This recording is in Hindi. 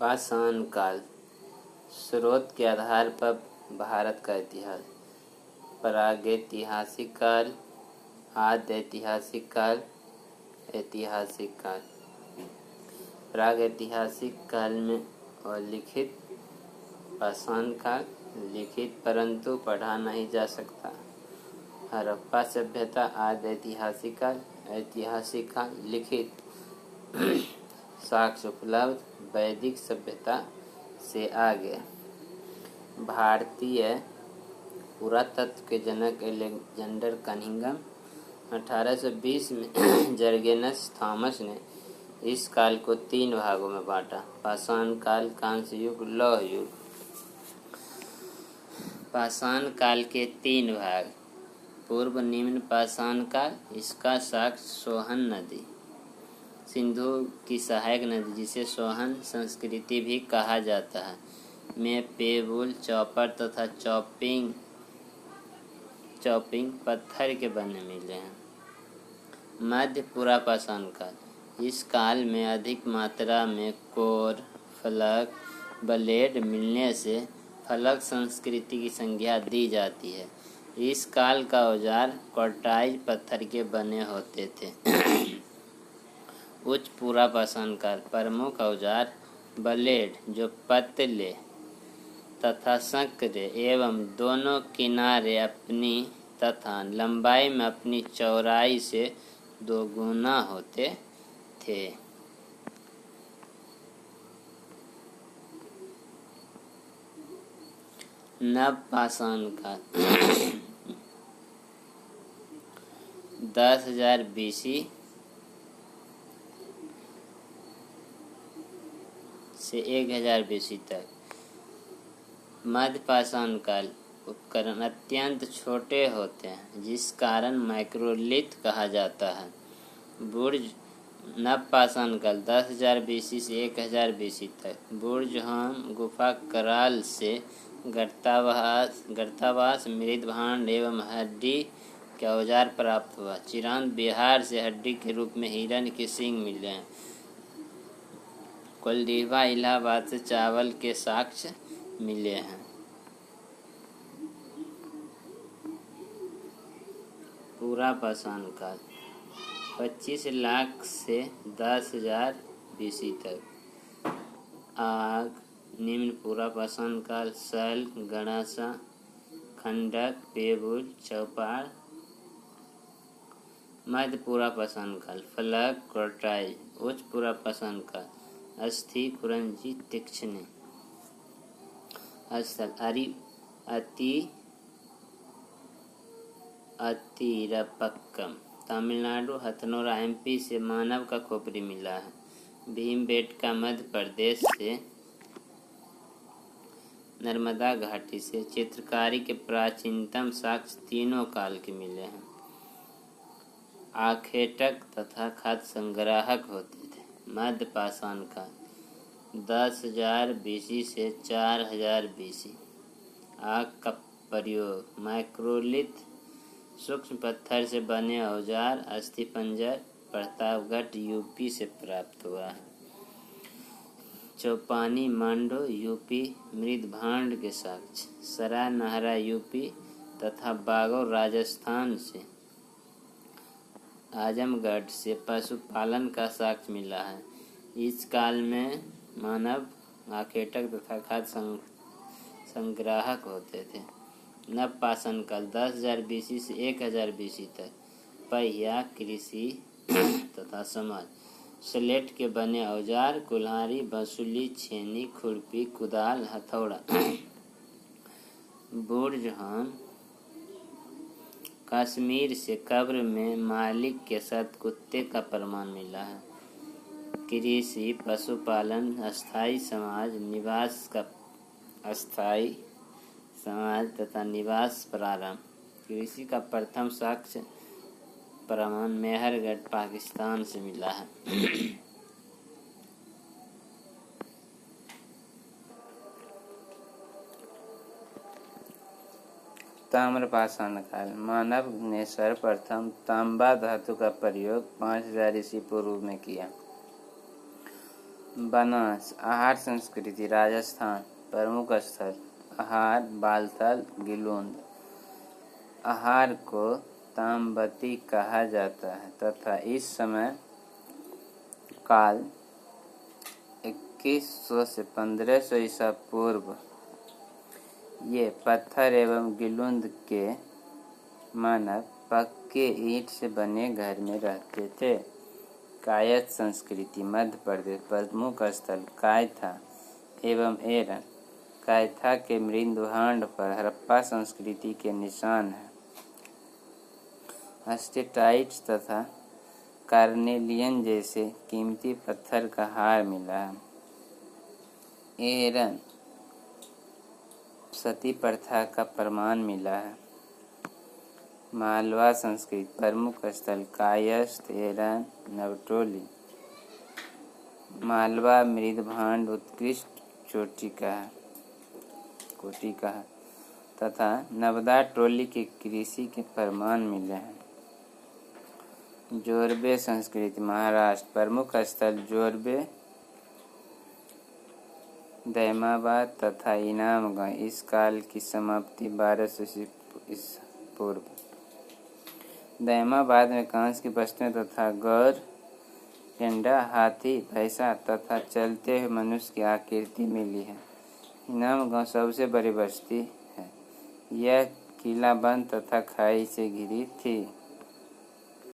पाषाण काल। स्रोत के आधार पर भारत का इतिहास। प्रागैतिहासिक काल, आद्य ऐतिहासिक काल, ऐतिहासिक काल। प्रागैतिहासिक काल में अलिखित, पाषाण काल लिखित परंतु पढ़ा नहीं जा सकता। हड़प्पा सभ्यता आद्य ऐतिहासिक काल, ऐतिहासिक काल लिखित साक्ष्य उपलब्ध, वैदिक सभ्यता से आगे। भारतीय पुरातत्व के जनक अलेक्जेंडर कनिंघम 1820 में जर्गेनस थॉमस ने इस काल को 3 भागों में बांटा। पाषाण काल, कांस्य युग, लौह युग। पाषाण काल के 3 भाग। पूर्व निम्न पाषाण काल, इसका साक्ष्य सोहन नदी, सिंधु की सहायक नदी जिसे सोहन संस्कृति भी कहा जाता है, में पेबुल, चॉपर तथा चॉपिंग पत्थर के बने मिले हैं। मध्य पूरा पाषाण काल। इस काल में अधिक मात्रा में कोर, फलक, ब्लेड मिलने से फलक संस्कृति की संज्ञा दी जाती है। इस काल का औजार क्वार्टाइज पत्थर के बने होते थे। उच्च पूरा पाषाण काल। प्रमुख औजार ब्लेड जो पतले तथा संकरे एवं दोनों किनारे अपनी तथा लंबाई में अपनी चौड़ाई से 2 गुना होते थे। नव पाषाण काल 10,000 BC से 1000 BC तक। मध्य पाषाण काल। उपकरण अत्यंत छोटे होते हैं जिस कारण माइक्रोलिथ कहा जाता है। बुर्ज। नव पाषाण काल 10,000 BC से 1000 BC तक। बुर्जहम गुफा कराल से गर्तावास मृदभांड एवं हड्डी के औजार प्राप्त हुआ। चिरांद बिहार से हड्डी के रूप में हिरण के सींग मिले हैं। कोलडीहा इलाहाबाद से चावल के साक्ष्य मिले हैं। पूरा पाषाण काल 25 लाख से 10,000 BC तक। आग। निम्न पूरा पाषाण काल। सल, गणासा, खंडक, पेबुल, चौपाड़। मध्य पूरा पाषाण काल। फलक, क्वार्टाइज। उच्च पूरा पाषाण काल। अस्थि, कुरंजी, तीक्ष्ण। स्थल। अतिरपक्कम तमिलनाडु। हथनोरा MP से मानव का खोपड़ी मिला है। भीमबेटका मध्य प्रदेश से। नर्मदा घाटी से। चित्रकारी के प्राचीनतम साक्ष्य तीनों काल के मिले हैं। आखेटक तथा खाद्य संग्राहक होते थे। मध्य पाषाण काल 10,000 BC से 4,000 BC। आग का प्रयोग। माइक्रोलिथ। सूक्ष्म पत्थर से बने औजार। अस्थिपंजर प्रतापगढ़ UP से प्राप्त हुआ है। चौपानी मांडो UP मृदभांड के साक्ष्य। सरा नहरा UP तथा बागौर राजस्थान से। आजमगढ़ से पशुपालन का साक्ष्य मिला है। इस काल में मानव आखेटक तथा खाद्य संग्राहक होते थे। नव पाषाण काल 10,000 BC से 1000 BC तक। पहिया, कृषि तथा समाज। स्लेट के बने औजार। कुल्हाड़ी, बंसुली, छेनी, खुरपी, कुदाल, हथौड़ा। बुर्जहम। कश्मीर से कब्र में मालिक के साथ कुत्ते का प्रमाण मिला है। कृषि, पशुपालन, अस्थायी समाज, निवास का अस्थायी समाज तथा निवास प्रारंभ। कृषि का प्रथम साक्ष्य प्रमाण मेहरगढ़ पाकिस्तान से मिला है। ताम्र पाषाण काल। मानव ने सर्वप्रथम तांबा धातु का प्रयोग 5000 ईस्वी पूर्व में किया। बनास आहार संस्कृति राजस्थान प्रमुख स्थल आहार बालतल गिलोंद। आहार को ताम्बती कहा जाता है तथा इस समय काल 2100 से 1500 ईसा पूर्व ये पत्थर एवं गिलोंद के मानव पक्के ईंट से बने घर में रहते थे। कायस्थ संस्कृति मध्य प्रदेश प्रमुख स्थल कायथा एवं एरन। कायथा के मृदुहांड पर हड़प्पा संस्कृति के निशान हैं। स्टेटाइट्स तथा कार्नेलियन जैसे कीमती पत्थर का हार मिला है। एरन सती प्रथा का प्रमाण मिला है। मालवा संस्कृति प्रमुख स्थल कायस्थ एरन नवटोली। मालवा मृदभांड उत्कृष्ट कोटि का है तथा नवदा टोली के कृषि के प्रमाण मिले हैं। जोरबे संस्कृति महाराष्ट्र प्रमुख स्थल जोरबे दैमाबाद तथा इनामगढ़। इस काल की समाप्ति 1200 ईसा पूर्व। दैमाबाद में कांस्य की वस्तुएं तथा गौर गेंडा हाथी भैंसा तथा चलते हुए मनुष्य की आकृति मिली है। इनामगढ़ सबसे बड़ी बस्ती है। यह किला बंद तथा खाई से घिरी थी।